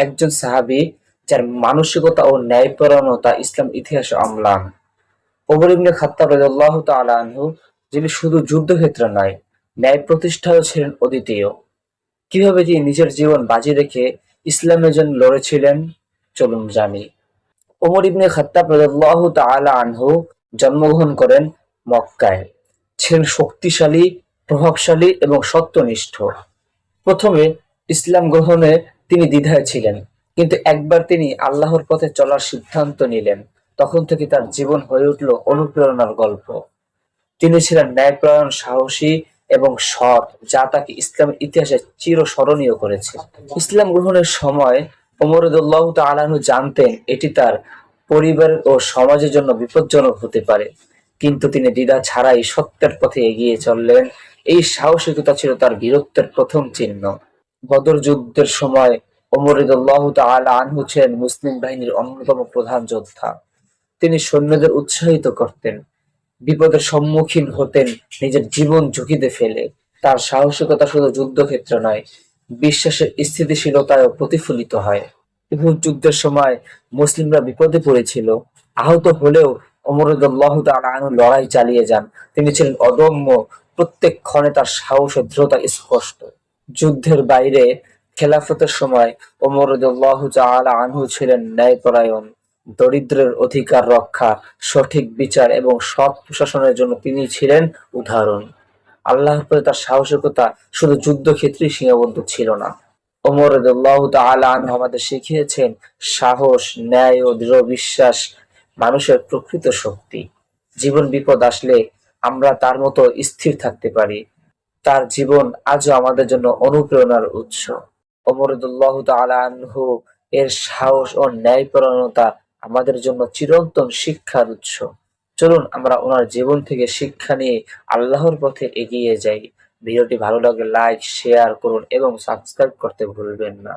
একজন সাহাবী যার মানসিকতা ও ন্যায়পরায়ণতা ইসলাম ইতিহাসে অম্লান। ওমর ইবনে খাত্তাব রাদিয়াল্লাহু তাআলা আনহু, যিনি শুধু যুদ্ধক্ষেত্রে নয়, ন্যায় প্রতিষ্ঠায়ও ছিলেন অদ্বিতীয়। কিভাবে তিনি নিজের জীবন বাজি রেখে ইসলামের জন্য লড়েছিলেন, চলুন জানি। ওমর ইবনে খাত্তাব রাদিয়াল্লাহু তাআলা আনহু জন্মগ্রহণ করেন মক্কায়। ছিলেন শক্তিশালী, প্রভাবশালী এবং সত্যনিষ্ঠ। প্রথমে ইসলাম গ্রহণে তিনি দ্বিধায় ছিলেন, কিন্তু একবার তিনি আল্লাহর পথে চলার সিদ্ধান্ত নিলেন, তখন থেকে তার জীবন হয়ে উঠল অনুপ্রেরণার গল্প। তিনি ছিলেন ন্যায়পরায়ণ, সাহসী এবং সৎ, যা তাকে ইসলামের ইতিহাসে চিরস্মরণীয় করেছে। ইসলাম গ্রহণের সময় ওমর রাদিয়াল্লাহু তাআলা আনহু জানতেন এটি তার পরিবার ও সমাজের জন্য বিপজ্জনক হতে পারে, কিন্তু তিনি দ্বিধা ছাড়াই সত্যের পথে এগিয়ে চললেন। এই সাহসিকতা ছিল তার বীরত্বের প্রথম চিহ্ন। বদর যুদ্ধের সময় ওমর রাদিয়াল্লাহু তাআলা আনহু ছিলেন মুসলিম বাহিনীর অন্যতম প্রধান যোদ্ধা। তিনি সৈন্যদের উৎসাহিত করতেন, বিপদের সম্মুখীন হতেন নিজের জীবন ঝুঁকিতে ফেলে। তার সাহসিকতা শুধু যুদ্ধক্ষেত্রে নয়, বিশ্বাসের স্থিতিশীলতায়ও প্রতিফলিত হয়। উহুদ যুদ্ধের সময় মুসলিমরা বিপদে পড়েছিল, আহত হলেও ওমর রাদিয়াল্লাহু তাআলা আনহু লড়াই চালিয়ে যান। তিনি ছিলেন অদম্য, প্রত্যেক ক্ষণে তার সাহস ও দৃঢ়তা স্পষ্ট। যুদ্ধের বাইরে খেলাফতের সময় ওমর রাদিয়াল্লাহু তাআলা আনহু ছিলেন ন্যায়পরায়ণ। দরিদ্রের অধিকার রক্ষা, সঠিক বিচার এবং সৎ প্রশাসনের জন্য তিনি ছিলেন উদাহরণ। আল্লাহর প্রতি তার সাহসিকতা শুধু যুদ্ধক্ষেত্রেই সীমাবদ্ধ ছিল না। ওমর রাদিয়াল্লাহু তাআলা আনহু আমাদের শিখিয়েছেন সাহস, ন্যায় ও দৃঢ় বিশ্বাস মানুষের প্রকৃত শক্তি। জীবন বিপদ আসলে আমরা তার মতো স্থির থাকতে পারি। তার জীবন আজও আমাদের জন্য অনুপ্রেরণার উৎস। ওমর রাদিয়াল্লাহু তাআলা আনহু এর সাহস ও ন্যায়পরায়ণতা আমাদের জন্য চিরন্তন শিক্ষার উৎস। চলুন আমরা ওনার জীবন থেকে শিক্ষা নিয়ে আল্লাহর পথে এগিয়ে যাই। ভিডিওটি ভালো লাগলে লাইক, শেয়ার করুন এবং সাবস্ক্রাইব করতে ভুলবেন না।